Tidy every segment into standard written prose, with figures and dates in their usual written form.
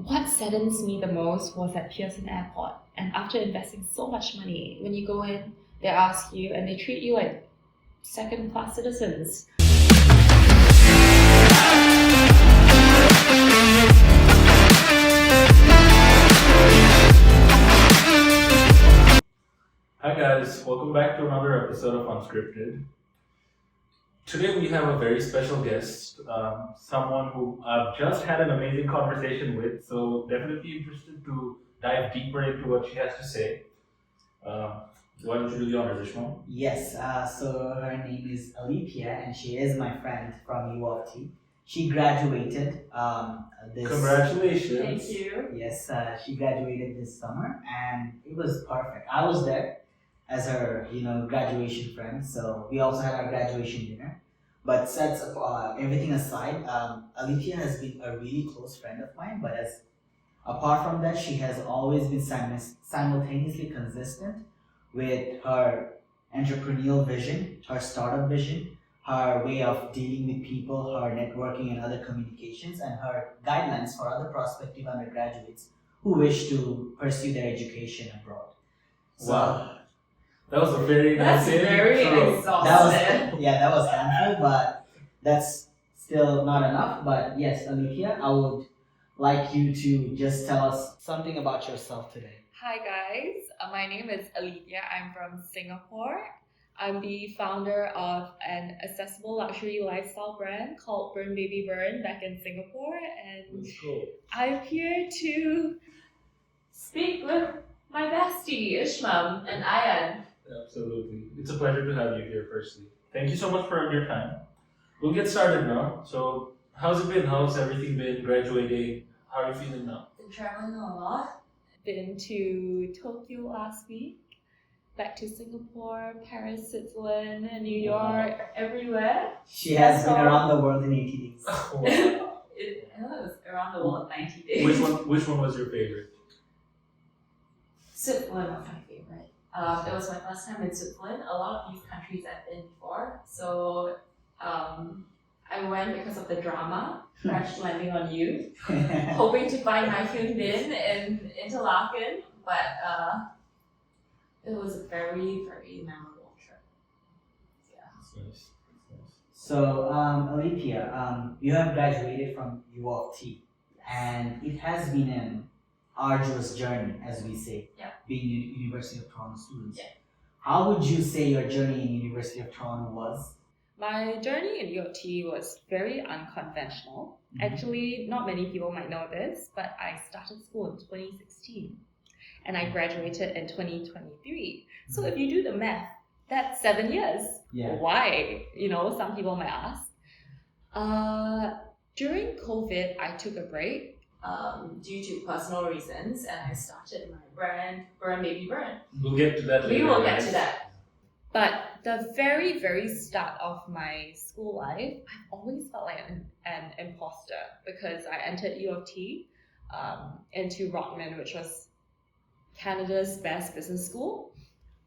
What saddens me the most was at Pearson Airport. And after investing so much money, when you go in, they ask you and they treat you like second-class citizens. Hi guys, welcome back to another episode of Unscripted. Today we have a very special guest, someone who I've just had an amazing conversation with, so definitely interested to dive deeper into what she has to say. Why don't you do the honors, Ishmael? Yes, so her name is Alethea and she is my friend from Uoft. She graduated this... Congratulations! Thank you. Yes, she graduated this summer and it was perfect. I was there as her, graduation friend, so we also had our graduation dinner. But sets everything aside, Alethea has been a really close friend of mine, but apart from that, she has always been simultaneously consistent with her entrepreneurial vision, her startup vision, her way of dealing with people, her networking and other communications, and her guidelines for other prospective undergraduates who wish to pursue their education abroad. So, wow. That was a very nice very exhaustive. That was handful, but that's still not enough. But yes, Alethea, I would like you to just tell us something about yourself today. Hi guys, my name is Alethea. I'm from Singapore. I'm the founder of an accessible luxury lifestyle brand called Burn Baby Burn back in Singapore, and That's cool. I'm here to speak with my bestie Ishmael and Ayan. Absolutely. It's a pleasure to have you here, firstly. Thank you so much for your time. We'll get started now. So, how's it been? How's everything been? Graduating? How are you feeling now? Been traveling a lot. Been to Tokyo last week, back to Singapore, Paris, Switzerland, New York, everywhere. She has been around the world in 80 days. Wow. It was around the world 90 days. Which one was your favorite? Switzerland was my favorite. It was my first time in Switzerland. A lot of these countries I've been before, so I went because of the drama, Crash Landing on You, hoping to find my Hyundai in Interlaken, but it was a very, very memorable trip. Yeah. That's nice. So, Alethea, you have graduated from Uoft, and it has been an arduous journey, as we say, being University of Toronto students. Yeah. How would you say your journey in University of Toronto was? My journey in UOT was very unconventional. Mm-hmm. Actually, not many people might know this, but I started school in 2016 and I graduated in 2023. So if you do the math, that's 7 years. Yeah. Why? Some people might ask. During COVID, I took a break due to personal reasons, and I started my brand, Burn Baby Burn. We'll get to that later. We will get to that. But the very, very start of my school life, I've always felt like an imposter because I entered U of T into Rockman, which was Canada's best business school.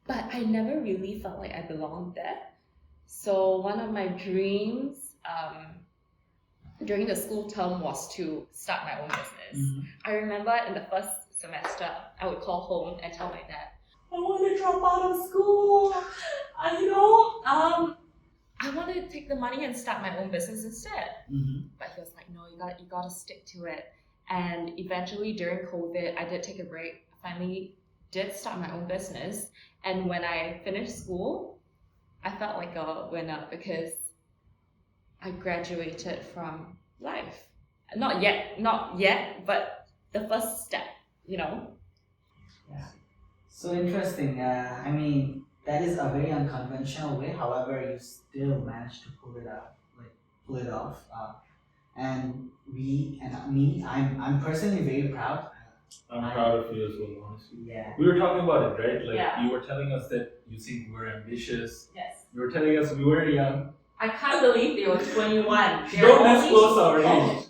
But I never really felt like I belonged there. So one of my dreams during the school term was to start my own business. Mm-hmm. I remember in the first semester, I would call home and tell my dad, I want to drop out of school. I want to take the money and start my own business instead. Mm-hmm. But he was like, no, you got to stick to it. And eventually during COVID, I did take a break. I finally did start my own business. And when I finished school, I felt like a winner because I graduated from life. Not yet, but the first step, Yeah. So interesting. That is a very unconventional way. However, you still managed to pull it off. And I'm personally very proud. I'm proud of you as well, honestly. Yeah. We were talking about it, right? Like Yeah. you were telling us that you think we were ambitious. Yes. You were telling us we were young. I can't believe they were 21. Don't disclose our age.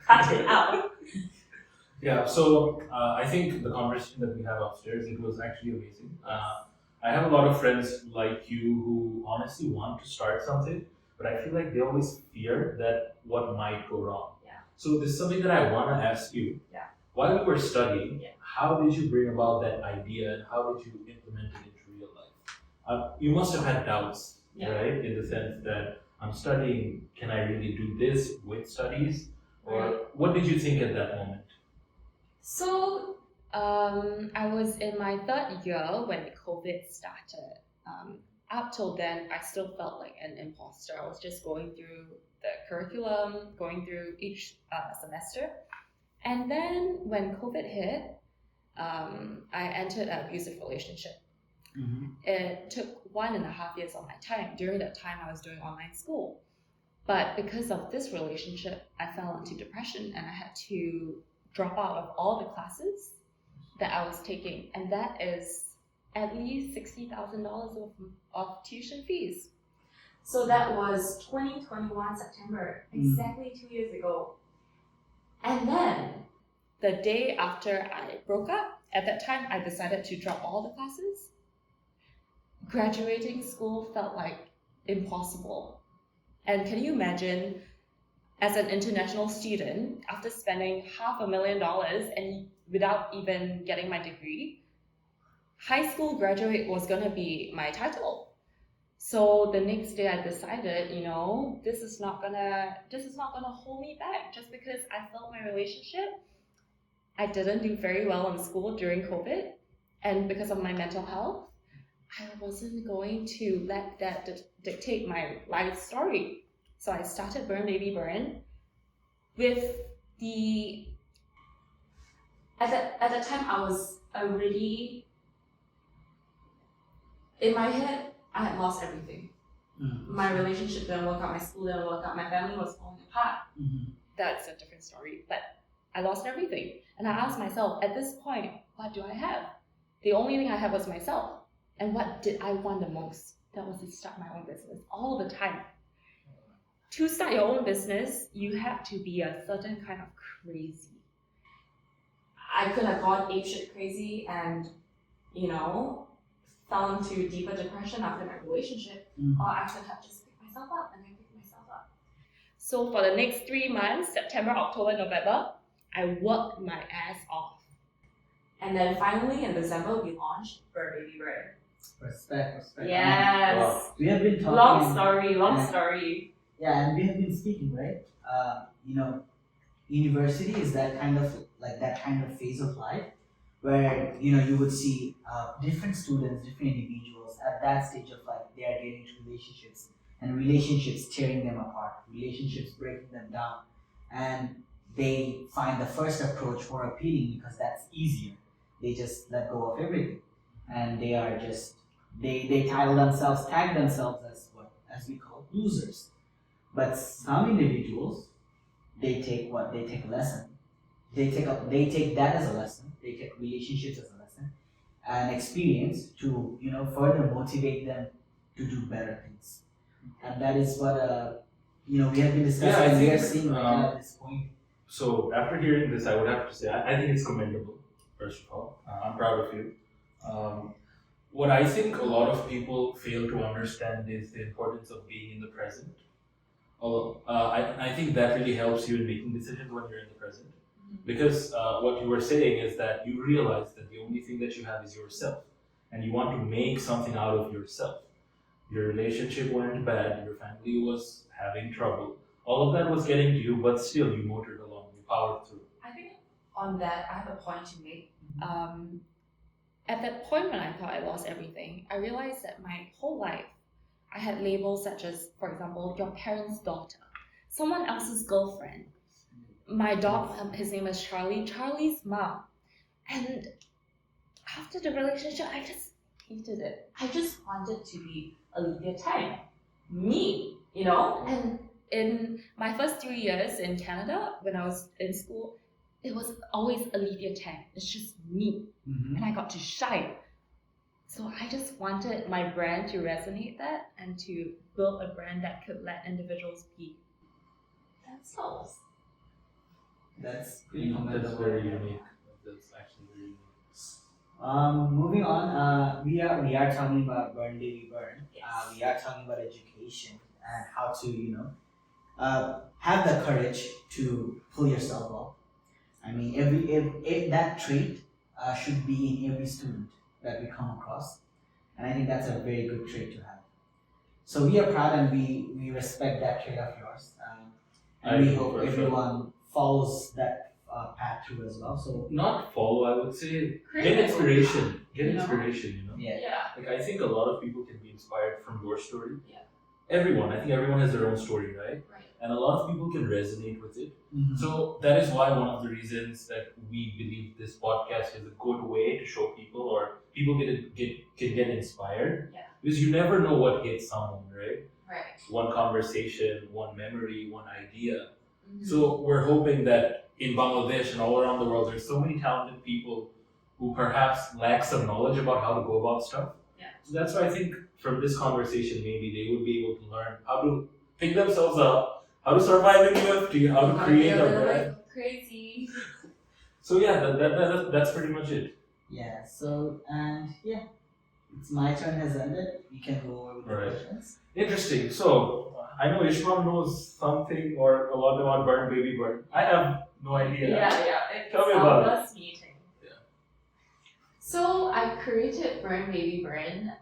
Cut it out. Yeah, so I think the conversation that we have upstairs, it was actually amazing. I have a lot of friends like you who honestly want to start something, but I feel like they always fear that what might go wrong. Yeah. So this is something that I want to ask you. Yeah. While you were studying, Yeah. how did you bring about that idea and how did you implement it into real life? You must have had doubts, Yeah. right? In the sense that I'm studying, can I really do this with studies? Or Right. what did you think at that moment? So I was in my third year when COVID started. Up till then, I still felt like an imposter. I was just going through the curriculum, going through each semester. And then when COVID hit, I entered an abusive relationship. Mm-hmm. It took 1.5 years of my time. During that time, I was doing online school. But because of this relationship, I fell into depression and I had to drop out of all the classes that I was taking. And that is at least $60,000 of tuition fees. So that was 2021 September, exactly 2 years ago. And then the day after I broke up, at that time I decided to drop all the classes. Graduating school felt like impossible. And can you imagine, as an international student, after spending $500,000 and without even getting my degree, high school graduate was gonna be my title. So the next day I decided, this is not gonna hold me back just because I felt my relationship. I didn't do very well in school during COVID, and because of my mental health, I wasn't going to let that dictate my life story. So I started Burn Baby Burn with the at that time I was already in my head. I had lost everything. Mm-hmm. My relationship didn't work out, my school didn't work out, my family was falling apart. Mm-hmm. That's a different story, but I lost everything. And I asked myself, at this point, what do I have? The only thing I had was myself. And what did I want the most? That was to start my own business all the time. To start your own business, you have to be a certain kind of crazy. I could have gone apeshit crazy and, fell into deeper depression after my relationship, or I could have just picked myself up, and I picked myself up. So for the next 3 months, September, October, November, I worked my ass off. And then finally in December, we launched Burn Baby Burn. Respect. Yes. Wow. We have been talking. Long story. Yeah, and we have been speaking, right? University is that kind of phase of life where you would see different students, different individuals at that stage of life. They are getting into relationships, and relationships tearing them apart, relationships breaking them down, and they find the first approach more appealing because that's easier. They just let go of everything, and they are just they tag themselves as we call losers. But some individuals, they take a lesson. They take that as a lesson. They take relationships as a lesson, and experience to further motivate them to do better things. And that is what we have been discussing. Yeah, I we are think, seeing right now at this point. So after hearing this, I would have to say I think it's commendable. First of all, I'm proud of you. What I think a lot of people fail to understand is the importance of being in the present. Although I think that really helps you in making decisions when you're in the present. Because what you were saying is that you realize that the only thing that you have is yourself, and you want to make something out of yourself. Your relationship went bad, your family was having trouble. All of that was getting to you, but still you motored along, you powered through. I think on that, I have a point to make. At that point when I thought I lost everything, I realized that my whole life, I had labels such as, for example, your parents' daughter, someone else's girlfriend, my dog, his name is Charlie, Charlie's mom. And after the relationship, I just hated it. I just wanted to be Alethea Tang, me, And in my first 3 years in Canada, when I was in school, it was always Alethea Tang. It's just me. Mm-hmm. And I got to shine. So I just wanted my brand to resonate that and to build a brand that could let individuals be themselves. That's pretty That's very unique. That's actually very unique. Moving on, we are talking about Burn Baby Burn. Yes. We are talking about education and how to have the courage to pull yourself up. I mean, if that trait should be in every student that we come across, and I think that's a very good trait to have. So we are proud and we respect that trait of yours, and we hope everyone follows that path through as well. So not follow, I would say Create get your own inspiration. path, Get you know? inspiration, you know? Yeah. Like I think a lot of people can be inspired from your story. Yeah. I think everyone has their own story, right? Right. And a lot of people can resonate with it. mhm. So that is why one of the reasons that we believe this podcast is a good way to show people, or people can get inspired. Yeah. Because you never know what hits someone, right? Right. One conversation, one memory, one idea. Mhm. So we're hoping that in Bangladesh and all around the world, there's so many talented people who perhaps lack some knowledge about how to go about stuff. Yeah. So that's why I think from this conversation, maybe they would be able to learn how to pick themselves up, how to survive in Uoft, how to create a brand. Crazy. So yeah, that's pretty much it. Yeah. So it's my turn has ended. We can go over with the Right. questions. Interesting. So I know Ishmael knows something or a lot about Burn Baby Burn. I have no idea. It's Tell me our about it. first meeting. Yeah. So I created Burn Baby Burn.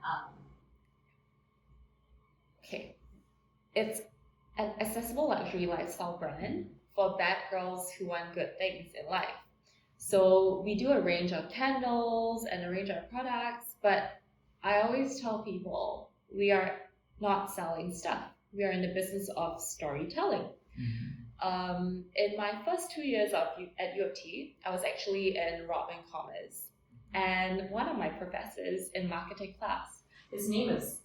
Okay, it's an accessible luxury lifestyle brand for bad girls who want good things in life. So we do a range of candles and a range of products, but I always tell people we are not selling stuff. We are in the business of storytelling. In my first 2 years at U of T, I was actually in Robin Commerce, and one of my professors in marketing class, his name is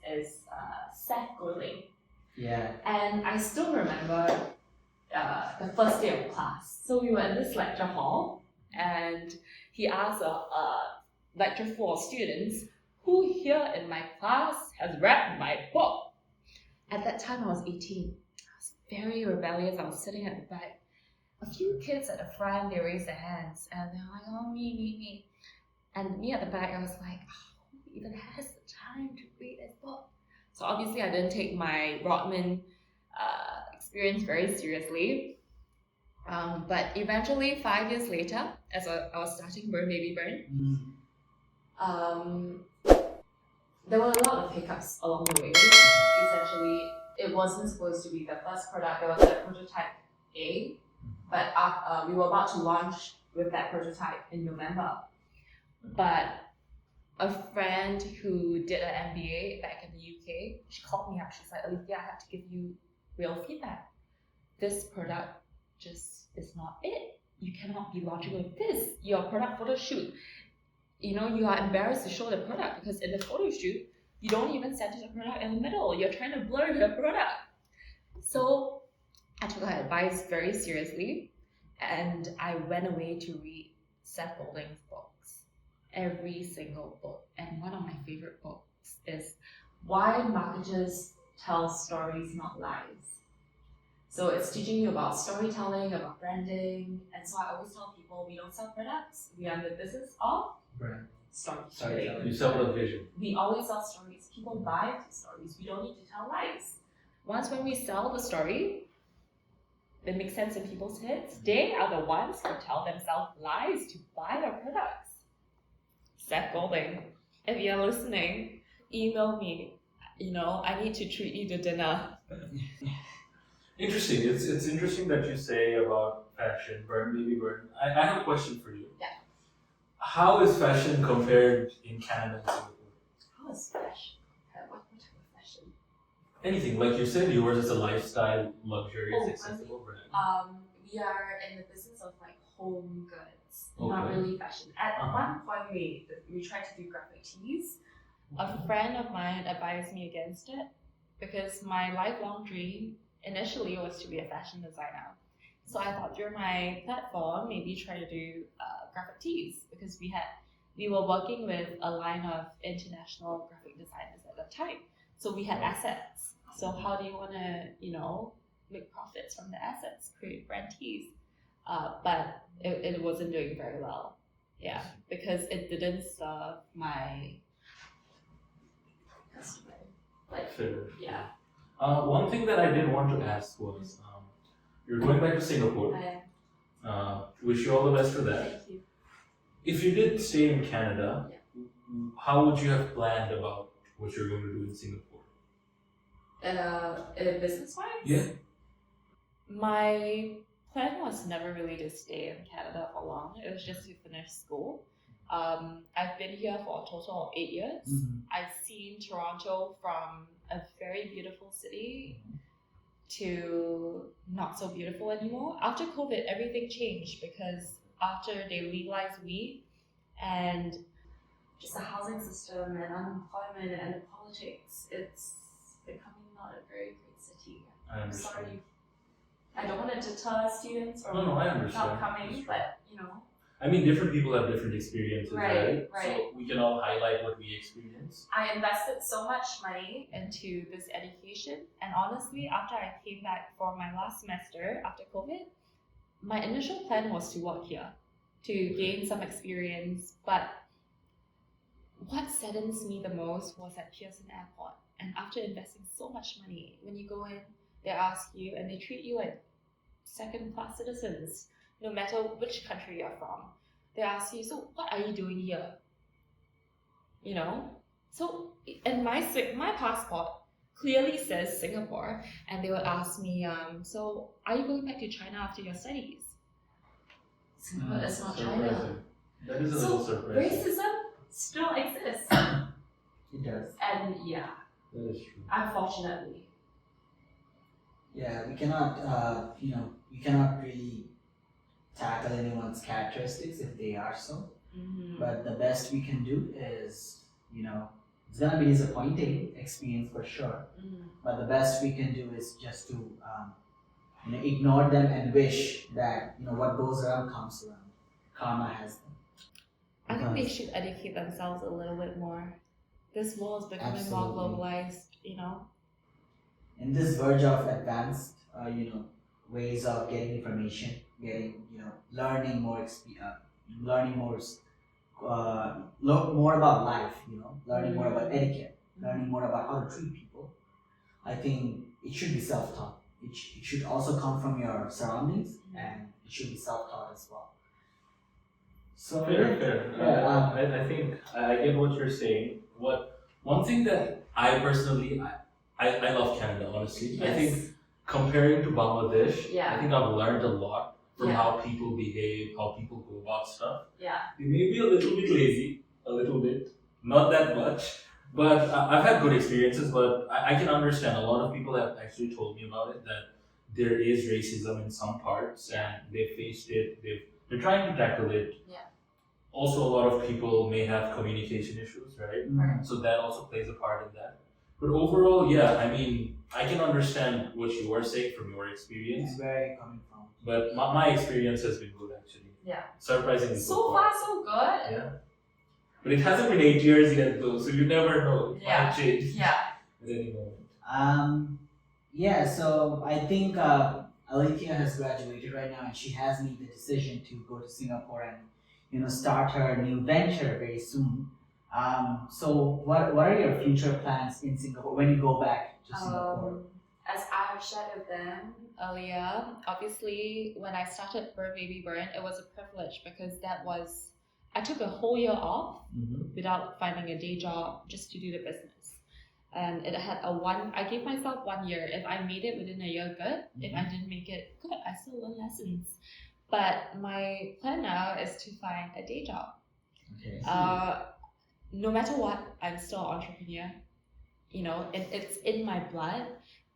Seth Golding, Yeah. and I still remember the first day of class. So we were in this lecture hall, and he asked a lecture full of students, who here in my class has read my book? At that time, I was 18. I was very rebellious. I was sitting at the back. A few kids at the front, they raised their hands, and they're like, oh, me. And me at the back, I was like, who even has the time to read this book? So obviously, I didn't take my Rodman experience very seriously. But eventually, 5 years later, as I was starting Burn Baby Burn, there were a lot of hiccups along the way. Essentially, it wasn't supposed to be the first product. There was a prototype A, but we were about to launch with that prototype in November. But a friend who did an MBA back in the UK, she called me up. She's like, Alethea, I have to give you real feedback. This product just is not it. You cannot be launching with this. Your product photo shoot, you are embarrassed to show the product because in the photo shoot, you don't even center the product in the middle. You're trying to blur the product. So I took her advice very seriously, and I went away to read Seth Golding's books, every single book. And one of my favorite books is Why Marketers Tell Stories, Not Lies. So it's teaching you about storytelling, about branding, and so I always tell people we don't sell products. We are in the business of Brand. storytelling. You sell the vision. We always sell stories. People buy the stories. We don't need to tell lies. Once when we sell the story, it makes sense in people's heads. They are the ones who tell themselves lies to buy our products. Seth Golding, if you're listening, email me. I need to treat you to dinner. Interesting. It's interesting that you say about fashion, Burn Baby Burn. I have a question for you. Yeah. How is fashion compared in Canada and Singapore? How is fashion? What type of fashion? Anything, like you said, yours is a lifestyle, luxurious, Oh, accessible brand. We are in the business of home goods, Okay. not really fashion. At Uh-huh. one point, we tried to do graphic tees. A friend of mine advised me against it because my lifelong dream initially was to be a fashion designer. So I thought through my platform, maybe try to do graphic tees because we were working with a line of international graphic designers at the time. So we had assets. So how do you want to, make profits from the assets, create brand tees? But it wasn't doing very well. Yeah, because it didn't serve my customer. Fair. Yeah. One thing that I did want to ask was, You're going back to Singapore. I Wish you all the best for that. thank you. If you did stay in Canada, how would you have planned about what you're going to do in Singapore? Business wise? Yeah. My plan was never really to stay in Canada for long. It was just to finish school. I've been here for a total of 8 years. I've seen Toronto from a very beautiful city to not so beautiful anymore. After COVID, everything changed because after they legalized weed and just the housing system and unemployment and the politics, it's becoming not a very great city. I I'm understand. sorry. I don't want to deter students from No, I understand. not coming, but I mean, different people have different experiences, Right. So we can all highlight what we experience. I invested so much money into this education, and honestly, after I came back for my last semester after COVID, my initial plan was to work here, to gain some experience, but what saddens me the most was at Pearson Airport, and after investing so much money, when you go in, they ask you, and they treat you like second-class citizens, no matter which country you're from. They ask you, so what are you doing here? So, and my passport clearly says Singapore, and they would ask me, so are you going back to China after your studies? Singapore is not China. Surprising. That is a So little surprising. racism still exists, It does. and yeah, That is true. unfortunately. Yeah, we cannot, we cannot really tackle anyone's characteristics if they are so. But the best we can do is, it's gonna be a disappointing experience for sure. But the best we can do is just to, ignore them and wish that, what goes around comes around. Karma has them. I think they should educate themselves a little bit more. This world is becoming more Absolutely. globalized, In this verge of advanced, ways of getting information, learning more, learning more about life, learning more about etiquette, learning more about how to treat people. I think it should be self-taught. It should also come from your surroundings, and it should be self-taught as well. So Fair. Yeah, I think I get what you're saying. One thing that I personally I love Canada, honestly. I think comparing to Bangladesh, Yeah. I think I've learned a lot from Yeah. how people behave, how people go about stuff. Yeah. They may be a little bit lazy, a little bit, not that much. But I've had good experiences, but I can understand. A lot of people have actually told me about it, that there is racism in some parts, and they've faced it, they're trying to tackle it. Yeah. Also, a lot of people may have communication issues, right? Mm. So that also plays a part in that. But overall, yeah, I mean, I can understand what you are saying from your experience, It's where you're coming from. but my experience has been good, actually. Yeah. Surprisingly So far, so good. Yeah. But it hasn't been 8 years yet, though, so you never know. It Yeah. might change Yeah. at any moment. Yeah, so I think Alethea has graduated right now, and she has made the decision to go to Singapore and start her new venture very soon. So what are your future plans in Singapore when you go back to Singapore? As I've shared with them earlier, obviously when I started Burn Baby Burn, it was a privilege because I took a whole year off without finding a day job just to do the business. And it had I gave myself 1 year. If I made it within a year, good. If I didn't make it, good. I still learn lessons. But my plan now is to find a day job. Okay. No matter what, I'm still an entrepreneur. It's in my blood.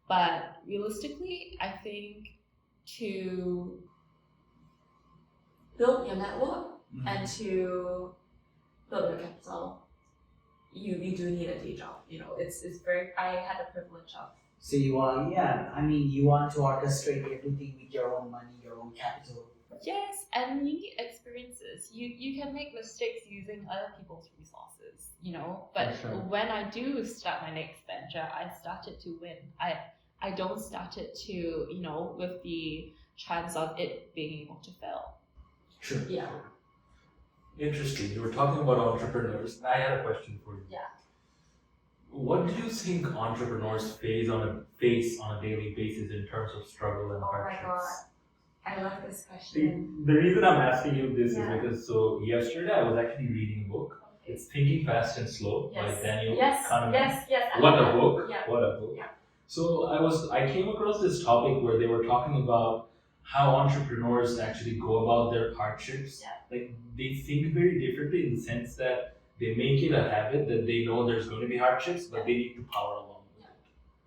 But realistically, I think to build your network and to build your capital, you do need a day job. I had the privilege of. So you want to orchestrate everything with your own money, your own capital. Yes, and you need experiences. You can make mistakes using other people's resources, But For sure. when I do start my next venture, I started to win. I don't start it to, with the chance of it being able to fail. True. Yeah. Interesting. You were talking about entrepreneurs. I had a question for you. Yeah. What do you think entrepreneurs face on a daily basis in terms of struggle and Oh my hardships? god. I love this question. The reason I'm asking you this Yeah. is because yesterday I was actually reading a book. It's Thinking Fast and Slow by Daniel Kahneman. Yes. I What love a that. book! Yeah. What a book! Yeah. So I came across this topic where they were talking about how entrepreneurs actually go about their hardships. Yeah. Like they think very differently in the sense that they make it a habit that they know there's going to be hardships, but they need to power along with it.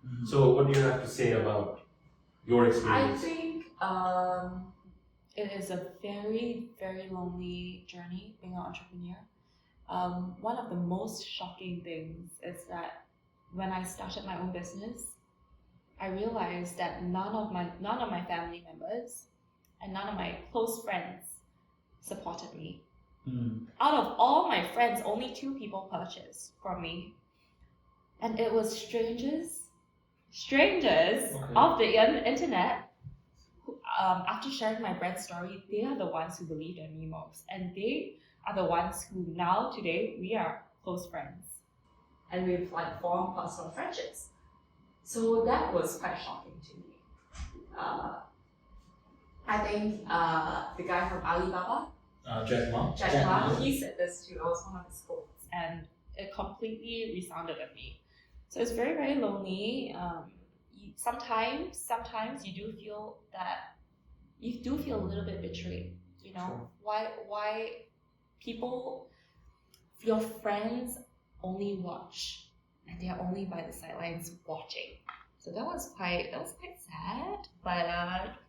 Mhm. So what do you have to say about your I experience? think it is a very, very lonely journey being an entrepreneur. One of the most shocking things is that when I started my own business, I realized that none of my family members and none of my close friends supported me. Mm. Out of all my friends, only 2 people purchased from me, and it was strangers of the internet. After sharing my brand story, they are the ones who believed in me most, and they are the ones who now today we are close friends, and we've formed personal friendships. So that was quite shocking to me. I think the guy from Alibaba, Jack Ma. Jack Ma, he said this too. It was one of his quotes, and it completely resounded at me. So it's very, very lonely. Sometimes you do feel a little bit betrayed. You know, Sure. why people, your friends only watch, and they are only by the sidelines watching. So that was quite sad. But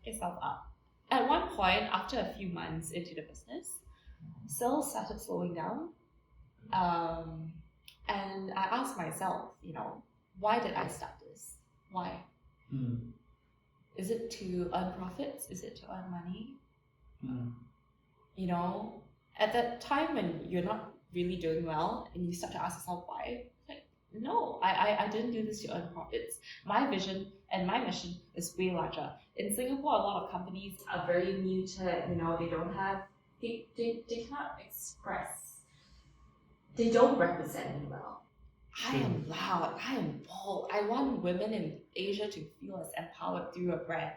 pick yourself up. At one point, after a few months into the business, sales started slowing down. And I asked myself, why did I start this? Why? Mm. Is it to earn profits? Is it to earn money? Mm. At that time when you're not really doing well and you start to ask yourself why, no, I didn't do this to earn profits. My vision and my mission is way larger. In Singapore, a lot of companies are very muted. They don't have, they cannot express. They don't represent me well. I am loud. I am bold. I want women in Asia to feel as empowered through a brand.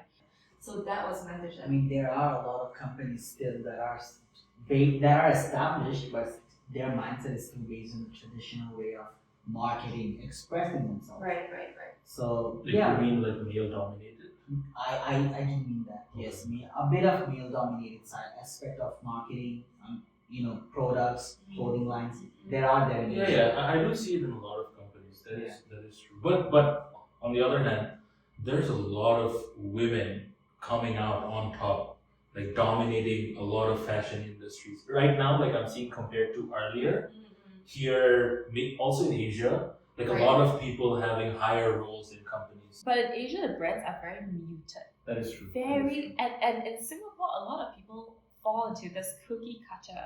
So that was my vision. I mean, there are a lot of companies still that are established, but their mindset is still based on the traditional way of marketing, expressing themselves. Right. So You mean like male dominated? I do mean that. Yes, a bit of male dominated side aspect of marketing, products, clothing lines. There are there. Yeah, I do see it in a lot of companies. That is true. But on the other hand, there's a lot of women coming out on top, like dominating a lot of fashion industries. Right now, like I'm seeing compared to earlier, here, also in Asia, like a lot of people having higher roles in companies. But in Asia, the brands are very muted. That is true. And in Singapore, a lot of people fall into this cookie cutter.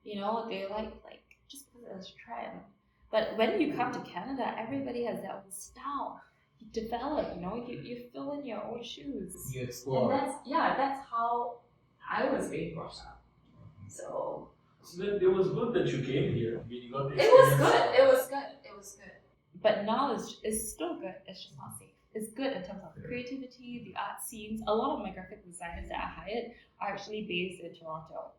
They like just because it's a trend. But when you come to Canada, everybody has their own style. You develop, you fill in your own shoes. You explore. And that's how I was being brought up. So then it was good that you came here. I mean, you got the it was experience. good. But now it's still good. It's just not safe. It's good in terms of creativity, the art scenes. A lot of my graphic designers that I hired are actually based in Toronto.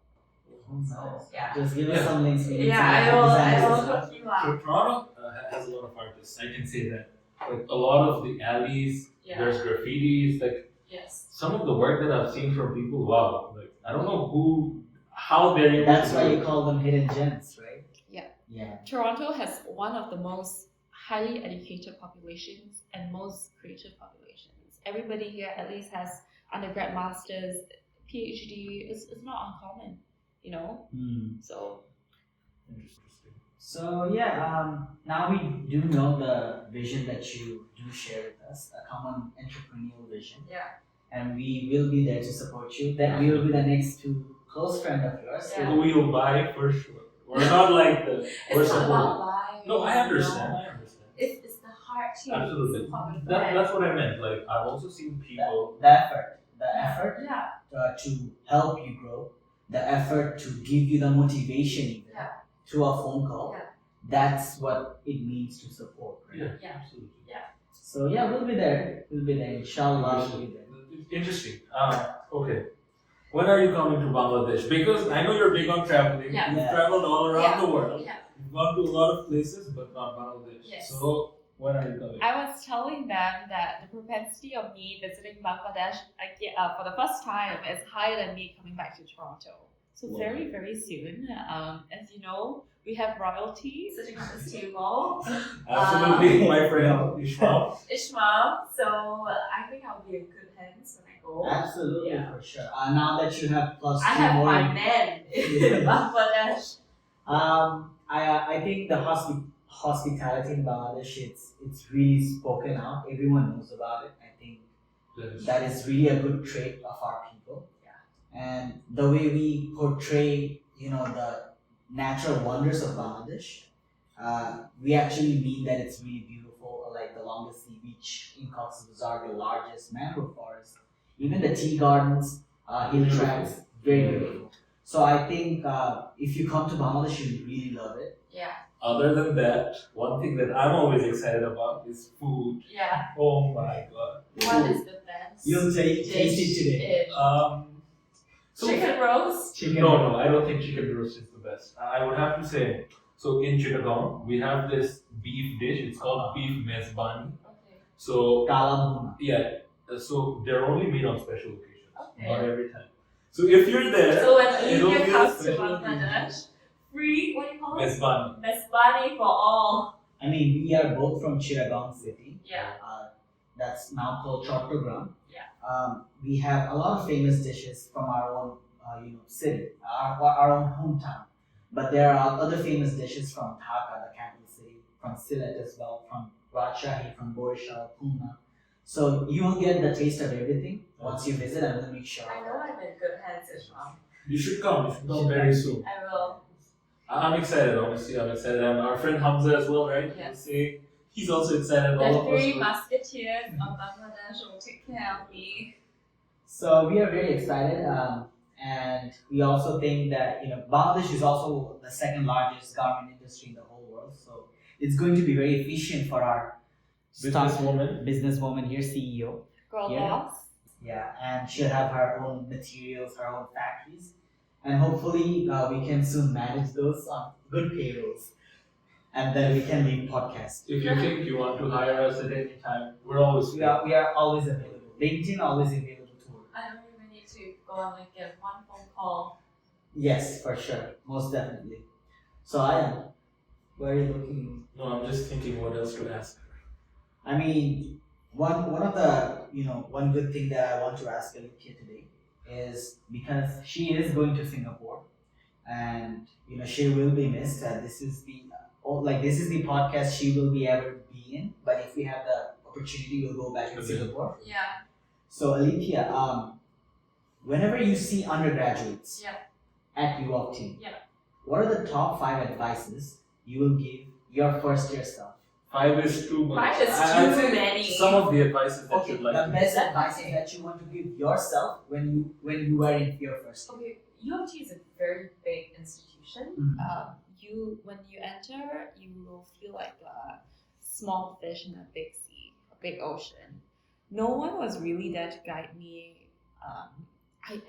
So Just give us some links. I will hook you up. So Toronto has a lot of artists. I can say that. Like a lot of the alleys, there's graffitis. Like some of the work that I've seen from people. Wow. Like I don't know how they're able That's to why do you it. call them hidden gems, right? Yeah. Toronto has one of the most highly educated populations and most creative populations. Everybody here at least has undergrad, masters, PhD. It's not uncommon, So Interesting. So now we do know the vision that you do share with us, a common entrepreneurial vision. And we will be there to support you. Then we will be the next two close friend of yours. So we will buy for sure. We're not like the. We're it's not supporting. about buying. No, I understand. It's the heart too. Absolutely. Support the brand. That's what I meant. Like I've also seen people. The effort Yeah. to help you grow, the effort to give you the motivation even, through a phone call. That's what it means to support, right? Yeah, absolutely. So we'll be there. Inshallah, we'll be there. Interesting. Okay. When are you coming to Bangladesh? Because I know you're big on traveling. Yeah. You've traveled all around Yeah. the world. Yeah. You've gone to a lot of places, but not Bangladesh. Yes. So when are you coming? I was telling them that the propensity of me visiting Bangladesh for the first time is higher than me coming back to Toronto. So Wow. very, very soon. As you know, we have royalty sitting on this table. Absolutely, my friend Ishmael. Ishmael. So I think I'll be in good hands when I go. Absolutely, Yeah. for sure. Now that you have plus I two have more, my men in Bangladesh. I think the hospitality in Bangladesh, it's really spoken out. Everyone knows about it. I think that is really a good trait of our people. Yeah. And the way we portray, the natural wonders of Bangladesh, we actually mean that it's really beautiful. Like the longest sea beach in Cox's Bazar, the largest mangrove forest, even the tea gardens, hill tracks, very beautiful. So I think if you come to Bangladesh, you'll really love it. Yeah. Other than that, one thing that I'm always excited about is food. Yeah. Oh my god. What is the best? You'll taste it today. So Chicken roast. No, I don't think chicken roast is the best. I would have to say, so in Chittagong, we have this beef dish. It's called beef mezbani. Okay. So Kalabuna. yeah, so they're only made on special occasions, Okay. not every time. So if you're there, So when it'll Alethea be a comes to special Bangladesh, free, what do you call it? mezbani. Mesbani for all. I mean, we are both from Chittagong City. Yeah. That's now called Chattogram. Yeah. We have a lot of famous dishes from our own, city, our own hometown. But there are other famous dishes from Dhaka, the capital city, from Sylhet as well, from Rajshahi, from Borishal, Pune. So you will get the taste of everything once you visit, and we'll make sure. I know I'm in good hands, Ishmael. You should come. You should come very soon. I will. I'm excited, honestly. I'm excited. And our friend Hamza as well, right? Yes. He's also excited. The All of us. three musketeers of Bangladesh will take care of me. So we are very excited, and we also think that Bangladesh is also the second largest garment industry in the whole world. So it's going to be very efficient for our businesswoman here, CEO. Girl Yeah. boss. Yeah, and she'll have her own materials, her own factories, and hopefully we can soon manage those on good payrolls, and then we can lead podcast. If you think you want to hire us at any time, we're always We are always available. LinkedIn always available to work. I don't even need to go on LinkedIn. One phone call. Yes, for sure, most definitely. So where are you looking? No, I'm just thinking what else to ask. I mean, one of the one good thing that I want to ask Alethea today is because she is going to Singapore, and she will be missed. This is the podcast she will be ever be in. But if we have the opportunity, we'll go back to Singapore. Yeah. So Alethea, whenever you see undergraduates Yeah. at Uoft, Yeah. what are the top 5 advices you will give your first year self? 5 is too much. 5 is I'd too say many. Some of the advices that Okay, you'd like the to best advices that you want to give yourself when you were in your first year. Okay, Uoft is a very big institution. Mhm. When you enter, you will feel like a small fish in a big sea, a big ocean. No one was really there to guide me.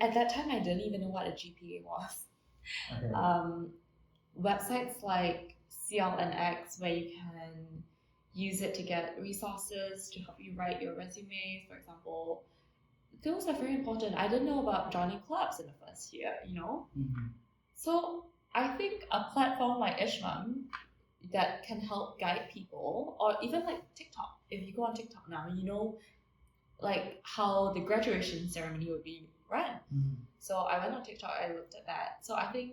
At that time, I didn't even know what a GPA was. Okay. Websites like CLNX, where you can use it to get resources to help you write your resume, for example. Those are very important. I didn't know about joining clubs in the first year, Mhm. So I think a platform like Ishmael that can help guide people, or even like TikTok. If you go on TikTok now, like how the graduation ceremony would be run. Mhm. So I went on TikTok, I looked at that. So I think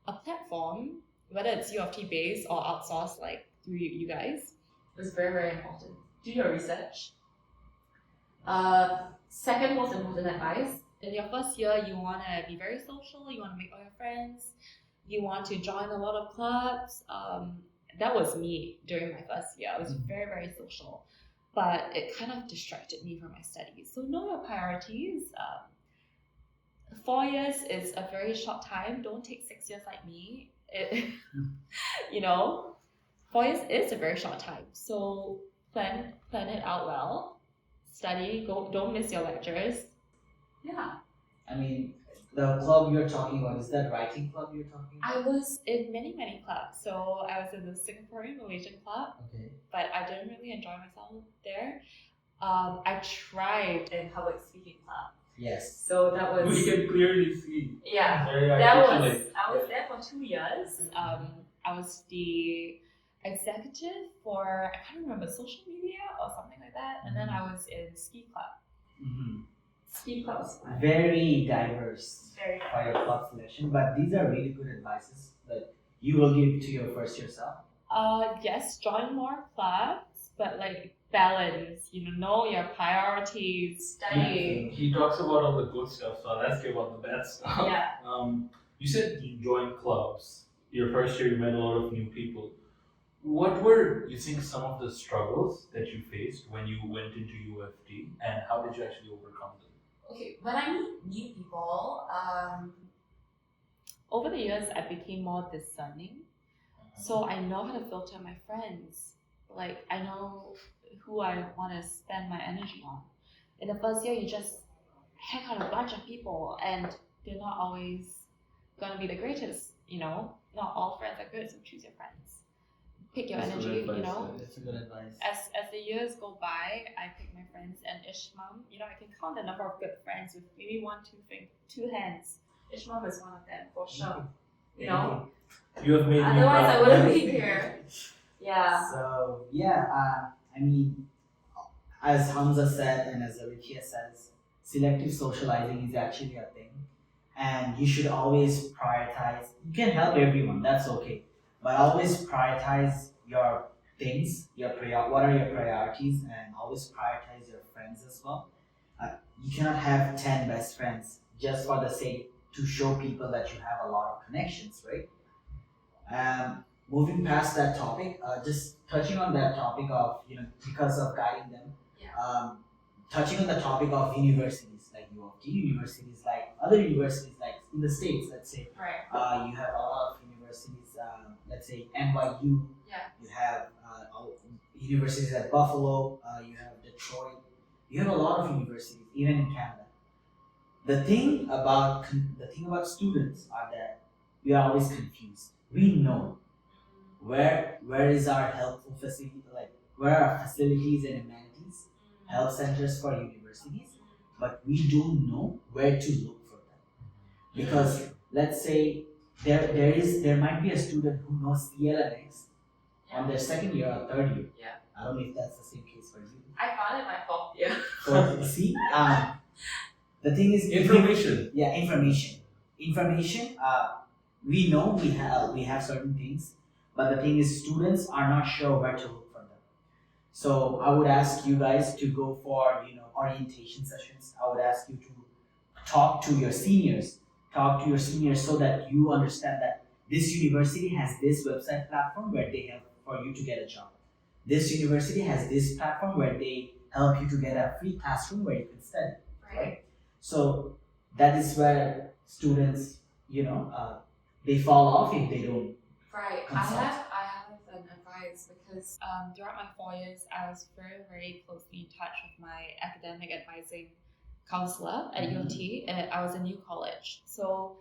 a platform, whether it's Uoft based or outsourced like through you guys, is very, very important. Do your research. Second most important advice, in your first year, you want to be very social, you want to make all your friends, you want to join a lot of clubs. That was me during my first year. I was very, very social, but it kind of distracted me from my studies. So know your priorities. 4 years is a very short time. Don't take 6 years like me. 4 years is a very short time. So plan it out well. Study. Don't miss your lectures. Yeah. I mean, the club you're talking about, is that writing club you're talking about? I was in many clubs. So I was in the Singaporean Malaysian club, Okay. but I didn't really enjoy myself there. I tried in public speaking club. Yes. So that was We can clearly see. yeah. Very That was articulate. I was there for 2 years. I was the executive for I can't remember social media or something like that, and then I was in ski club. Mm-hmm. Ski club was fun. Very diverse Very by your club selection, but these are really good advices that you will give to your first year self. Yes, join more clubs, but like balance. Know your priorities. Studying. He talks about all the good stuff, so let's give about the bad stuff. Yeah. You said you joined clubs. Your first year, you met a lot of new people. What were, you think, some of the struggles that you faced when you went into UFT, and how did you actually overcome them? Okay, when I meet new people, over the years I became more discerning. So I know how to filter my friends. Like I know who I want to spend my energy on. In the first year, you just hang out a bunch of people, and they're not always gonna be the greatest. Not all friends are good, so choose your friends. Pick your That's good energy. advice, That's a good advice. As the years go by, I pick my friends, and Ishmam, I can count the number of good friends with maybe two hands. Ishmam is one of them for sure. You have made me Otherwise, I proud. wouldn't be here. Yeah. So I mean, as Hamza said and as Alethea says, selective socializing is actually a thing, and you should always prioritize. You can help everyone, that's okay, but always prioritize your things. What are your priorities, and always prioritize your friends as well. You cannot have 10 best friends just for the sake to show people that you have a lot of connections, right? Moving past that topic, just touching on that topic of, because of guiding them, touching on the topic of universities like Uoft, universities like other universities like in the States, let's say. Right. You have a lot of universities, let's say NYU, Yeah. you have universities at Buffalo, you have Detroit, you have a lot of universities, even in Canada. The thing about students are that we are always confused. We know where is our helpful facility, like where are facilities and amenities, health centers for universities, but we don't know where to look for them. Because let's say there might be a student who knows CLNX on their second year or third year. Yeah. I don't know if that's the same case for you. I found it my 4th year. So see, the thing is Information. Yeah, information. We know we have certain things, but the thing is, students are not sure where to look for them. So I would ask you guys to go for orientation sessions. I would ask you to talk to your seniors. So that you understand that this university has this website platform where they help for you to get a job. This university has this platform where they help you to get a free classroom where you can study. Right? So that is where students, they fall off if they don't. Right. consult. I have an advice because throughout my 4 years, I was very, very closely in touch with my academic advising counselor at UOT, and I was a new college. So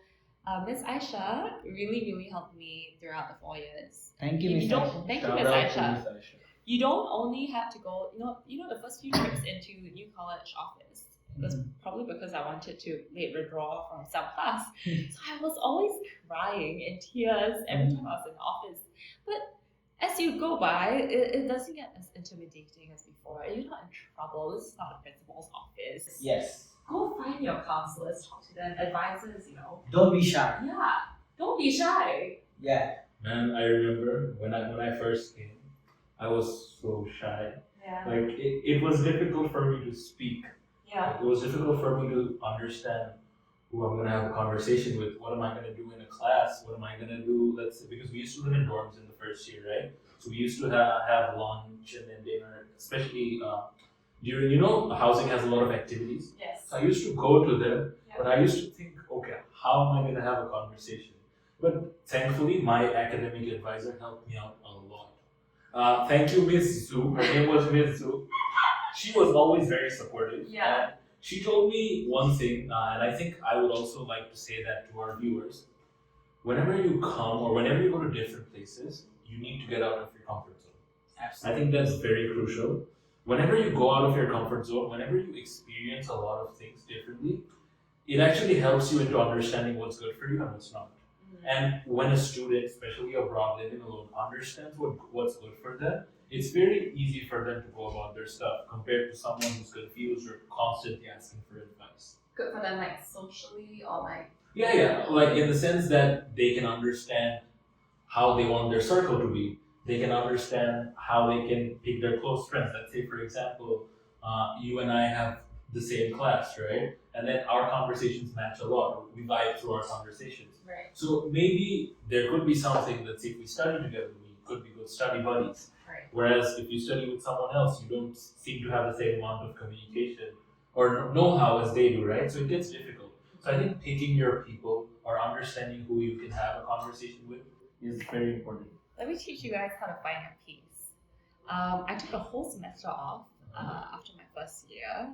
Miss Aisha really, really helped me throughout the 4 years. Thank you, Miss Aisha. Thank you, Shout Miss out to Aisha. Miss Aisha. You don't only have to go, the first few trips into the new college office was probably because I wanted to late withdraw from some class. So I was always crying in tears every time I was in the office. But as you go by, it doesn't get as intimidating as before. You're not in trouble. This is not the principal's office. Yes. Go find your counselors, talk to them, advisors, Don't be shy. Yeah, don't be shy. Yeah. Man, I remember when I first came, I was so shy. Yeah. Like it was difficult for me to speak. Yeah. It was difficult for me to understand who I'm gonna have a conversation with. What am I gonna do in a class? What am I gonna do? Let's say, because we used to live in dorms in the first year, right? So we used to have lunch and then dinner, especially during housing has a lot of activities. Yes. So I used to go to them, Yeah. but I used to think, okay, how am I gonna have a conversation? But thankfully, my academic advisor helped me out a lot. Thank you, Miss Zhu. Her name was Miss Zhu. She was always very supportive. Yeah. And She told me one thing, and I think I would also like to say that to our viewers. Whenever you come or whenever you go to different places, you need to get out of your comfort zone. I think that's very crucial. Whenever you go out of your comfort zone, whenever you experience a lot of things differently, it actually helps you into understanding what's good for you and what's not. And when a student, especially abroad living alone, understands what's good for them, it's very easy for them to go about their stuff compared to someone who's confused or constantly asking for advice. Good for them, like socially or like. Yeah, like in the sense that they can understand how they want their circle to be. They can understand how they can pick their close friends. Let's say, for example, you and I have the same class, right? And then our conversations match a lot. We vibe through our conversations. Right. So maybe there could be something that if we study together, we could be good study buddies. Right. Whereas if you study with someone else, you don't seem to have the same amount of communication or know-how as they do, right? So it gets difficult. So I think picking your people or understanding who you can have a conversation with is very important. Let me teach you guys how to find your peace. I took a whole semester off after my first year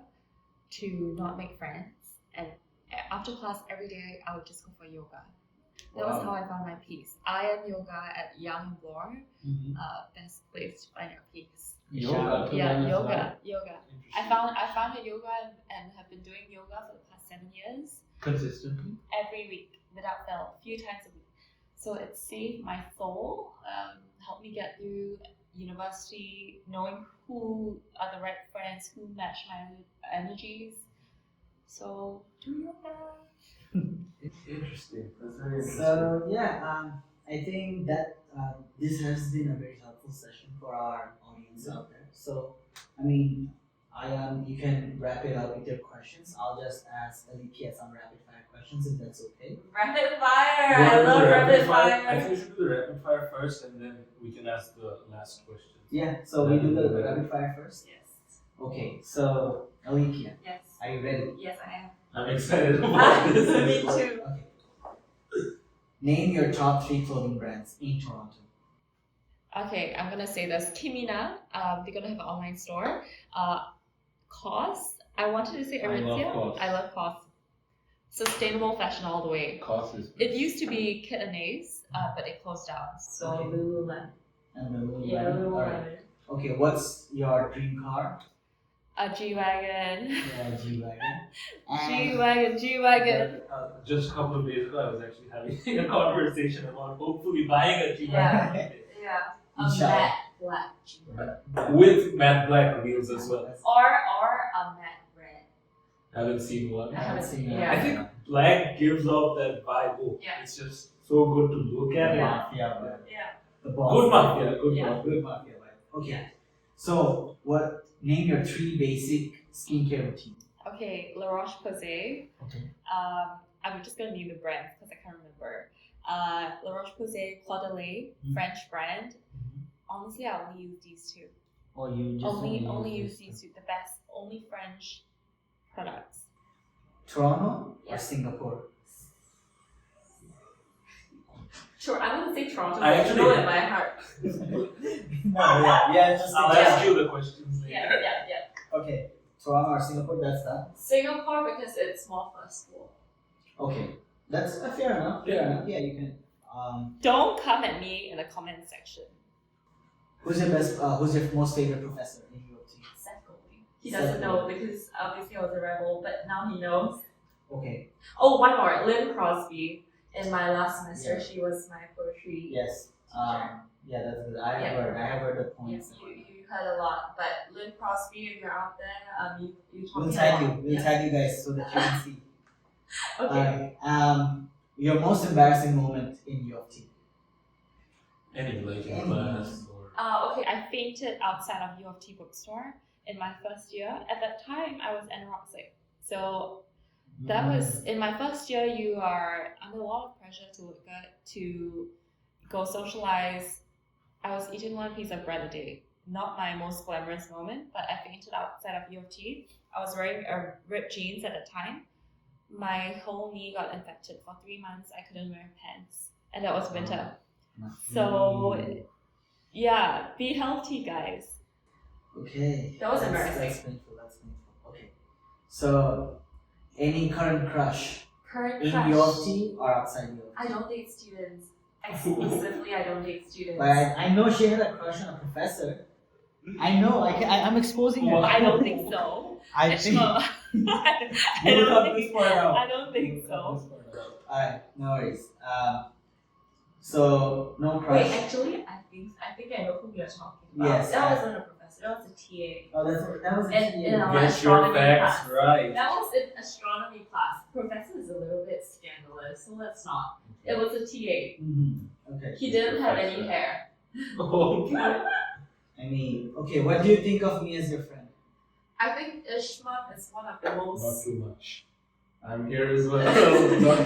to not make friends, and after class every day I would just go for yoga. That was how I found my peace. I am yoga at Young and Bloor. Best place to find your peace. Yoga. Yoga. I found a yoga and have been doing yoga for the past 7 years. Consistently? Every week, without fail, a few times a week. So it saved my soul, helped me get through university, knowing who are the right friends, who match my energies. So do yoga. It's interesting. That's very interesting. So yeah, I think that this has been a very helpful session for our audience out there. So I mean, you can wrap it up with your questions. I'll just ask Alethea some rapid fire questions if that's okay. Rapid fire! I love rapid fire! I think we should do the rapid fire first and then we can ask the last question. Yeah, so we do the rapid fire first? Yes. Okay, so Alethea, Yes. are you ready? Yes, I am. I'm excited about this. Me too. Okay. Name your top 3 clothing brands in Toronto. Okay, I'm gonna say this. Kimina, they're gonna have an online store. COS, I wanted to say I love Aritzia. COS. I love COS. Sustainable fashion all the way. Cost is It used to be Kit and Ace, but it closed down. So Okay. Lululemon. And Lululemon. Yeah, Lululemon. Alright. Okay, what's your dream car? A G-Wagon. Yeah, G-Wagon. G-Wagon. just a couple of days ago, I was actually having a conversation about hopefully buying a G-Wagon Yeah. A Inshallah. matte black G-Wagon. with matte black wheels as well. Or a matte red. Haven't seen one. I haven't seen it. I Yeah. think black gives off that vibe. Oh, Yeah. it's just so good to look at. Yeah. Mafia, but Yeah. the boss. Good mafia, good Yeah. mafia. Good mafia vibe. Okay. So, name your 3 basic skincare routines. Okay, La Roche-Posay. Okay. I'm just gonna name the brands because I can't remember. La Roche-Posay, Claude Delay, French brand. Honestly, I only use these 2. Or you just Only use these 2. The best, only French products. Toronto or Yeah. Singapore? Sure, I'm gonna say Toronto. I actually- know it in my heart. Just I'll ask you the questions later. Yeah. Okay, Toronto or Singapore, that's that. Singapore because it's more for school. Okay, that's fair enough. Fair enough. Yeah, you can. Don't come at me in the comment section. Who's your most favorite professor in UOT? Seth Golding. He doesn't know because obviously I was a rebel, but now he knows. Okay. Oh, one more. Lynn Crosby. In my last semester, Yeah. she was my poetry. Yes. Yeah, that's good. I have heard the points. Yes, you heard a lot. But Lynn Crosby, if you're out there, you talk We'll a tag lot. you. We'll tag you guys so that you can see. Okay. Your most embarrassing moment in UOT. Any like in Any. class or Okay, I fainted outside of U of T bookstore in my first year. At that time, I was anorexic. So that was in my first year. You are under a lot of pressure to look good, to go socialize. I was eating 1 piece of bread a day. Not my most glamorous moment, but I fainted outside of U of T. I was wearing ripped jeans at the time. My whole knee got infected for 3 months. I couldn't wear pants, and that was winter. So yeah, be healthy, guys. Okay. That was That's embarrassing. painful. That's painful. Okay. So, any current crush Current in crush. Uoft or outside Uoft? I don't date students. Exclusively, I don't date students. But I know she had a crush on a professor. I know. I'm exposing her. I don't think so. I think. I We'll cut don't this think. part out. I don't think We'll cut so. this part out. Alright, no worries. So no crush. Wait, actually, I think I know who you're talking about. Yes, that I- wasn't a professor. That was a TA. Oh, that was a And- TA. and our Get your astronomy facts class. right. That was in astronomy class. Professor is a little bit scandalous, so let's not. It was a TA. Okay. He didn't have any Professor. hair. Okay. I mean, okay. What do you think of me as your friend? I think Ishmael is one of the Not most. too much. I'm here as well. Not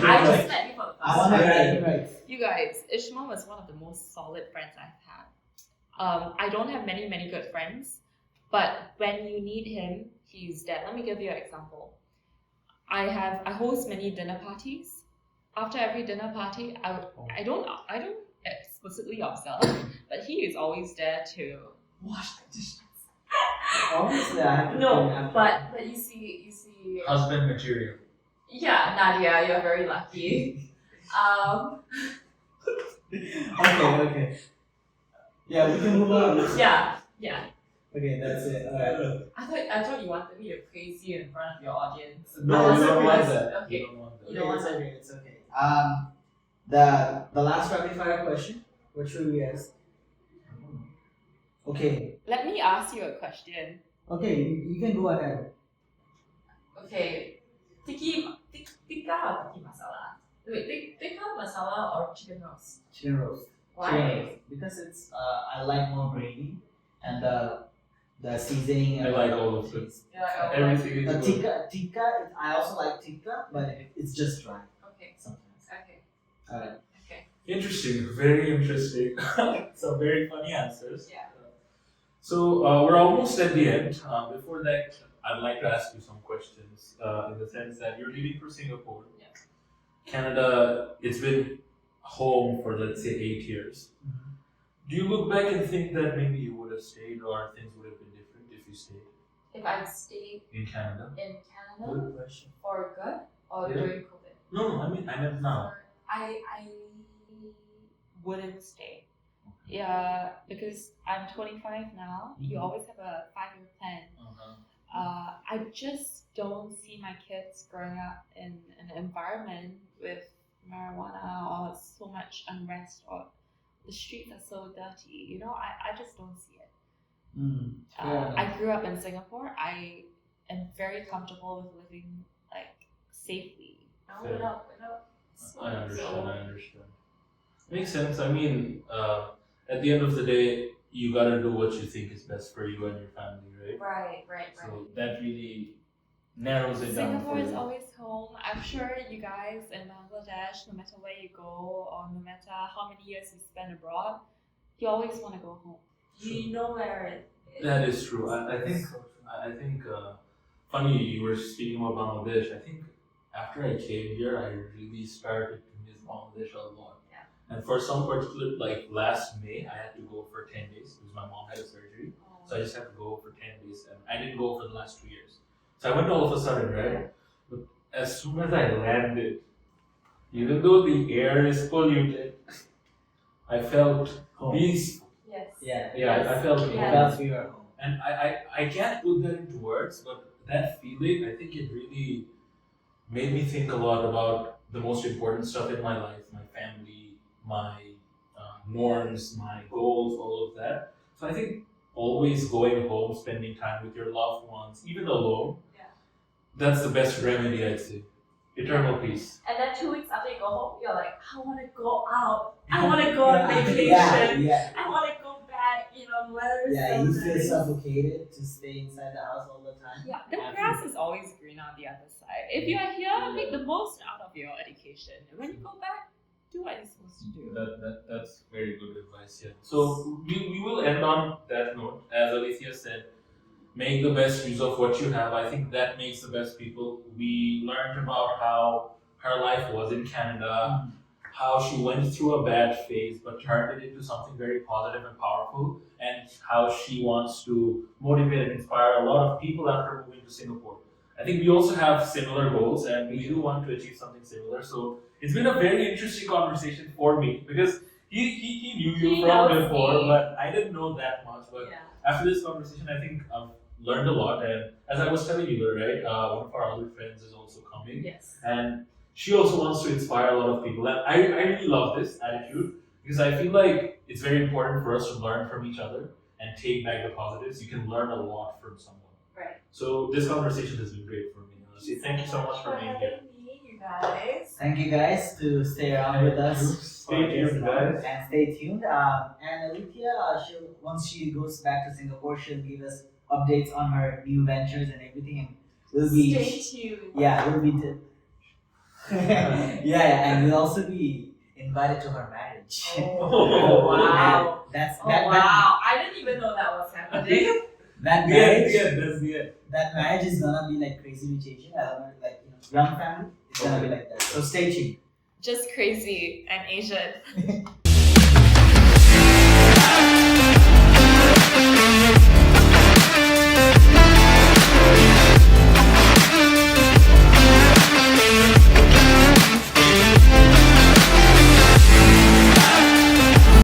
too I much. just met you for the I first want to time. right. You guys, Ishmael was one of the most solid friends I've had. I don't have many good friends, but when you need him, he's there. Let me give you an example. I host many dinner parties. After every dinner party, I don't explicitly observe, but he is always there to wash the dishes. Obviously, I have to. No, but you see. Husband material. Yeah, Nadia, you're very lucky. Okay. Yeah, we can move on. Yeah. Okay, that's it. Alright. I thought you wanted me to praise you in front of your audience. No, we was don't want surprised. that. Okay. We don't want that. You don't want it's that. okay. It's okay. The last rapid fire question. What should we ask? Okay. Let me ask you a question. Okay, you can go ahead. Okay, tikka or tikka masala? Wait, tikka masala or chicken roast? Chicken roast. Why? Chicken roast. Because it's I like more gravy and the seasoning. I like all of it. Yeah, I Everything The is good. tikka. I also like tikka, but it's just dry Okay, sometimes. okay, Alright. okay. Interesting, very interesting. Some very funny answers. Yeah. So we're almost at the end. Before that, I'd like to ask you some questions in the sense that you're leaving for Singapore. Yeah. Canada, it's been home for let's say 8 years. Mhm. Do you look back and think that maybe you would have stayed or things would have been different if you stayed If I stayed in Canada? in Canada Good question. for good or Yeah. during COVID? No, I meant now. I wouldn't stay. Yeah, because I'm 25 now. You Mhm. always have a 5-year plan. I just don't see my kids growing up in an environment with marijuana or so much unrest or the streets are so dirty. You know, I just don't see it. Fair I enough. grew up in Singapore. I am very comfortable with living like safely. Fair. Without I understand. Makes sense. I mean, at the end of the day, you gotta do what you think is best for you and your family, right? Right. So that really narrows it down Singapore for is you. always home. I'm sure you guys in Bangladesh, no matter where you go or no matter how many years you spend abroad, you always want to go home. You know where it is. That is true. I think funny you were speaking about Bangladesh. I think after I came here, I really started to miss Bangladesh a lot. Yeah. And for some particular, like last May, I had to go for 10 days because my mom had a surgery. So I just had to go for 10 days, and I didn't go for the last 2 years. So I went all of a sudden, right? But as soon as I landed, even though the air is polluted, I felt Home. peaceful. Yes. Yeah. Yeah, I felt Yeah. That's we are home. and I can't put that into words, but that feeling, I think it really made me think a lot about the most important stuff in my life, my family, my norms, my goals, all of that. So I think always going home, spending time with your loved ones, even alone, Yeah. that's the best remedy, I'd say. Eternal peace. And then 2 weeks after you go home, you're like, I want to go out. I want to go on vacation. Yeah. I want to go back. You know, the weather is Yeah, so you feel nice. suffocated to stay inside the house all the time. Yeah, the After- grass is always green on the other side. If you are here, make the most out of your education. And when you go back, do what you're supposed to do. That's very good advice, yeah. So we will end on that note. As Alethea said, make the best use of what you have. I think that makes the best people. We learned about how her life was in Canada, how she went through a bad phase but turned it into something very positive and powerful, and how she wants to motivate and inspire a lot of people after moving to Singapore. I think we also have similar goals and we do want to achieve something similar. So it's been a very interesting conversation for me because he knew you He from knows before, me. but I didn't know that much. But Yeah. after this conversation, I think I've learned a lot. And as I was telling you, right, one of our other friends is also coming. Yes. And she also wants to inspire a lot of people. And I really love this attitude because I feel like it's very important for us to learn from each other and take back the positives. You can learn a lot from someone. Right. So this conversation has been great for me. Honestly, thank you so much for being here. having me, you guys. Thank you guys to stay around with us. Stay tuned, guys. And stay tuned. And Alethea, once she goes back to Singapore, she'll give us updates on her new ventures and everything. And we'll be Stay tuned. yeah, we'll be yeah, and we'll also be invited to her marriage. Oh, wow. And that's Oh, that wow. I didn't even know that was happening. that Yeah, marriage. that's the end. That marriage is gonna be like Crazy Rich Asian. I don't know, like young family. It's gonna be like that. So stay tuned. Just crazy and Asian.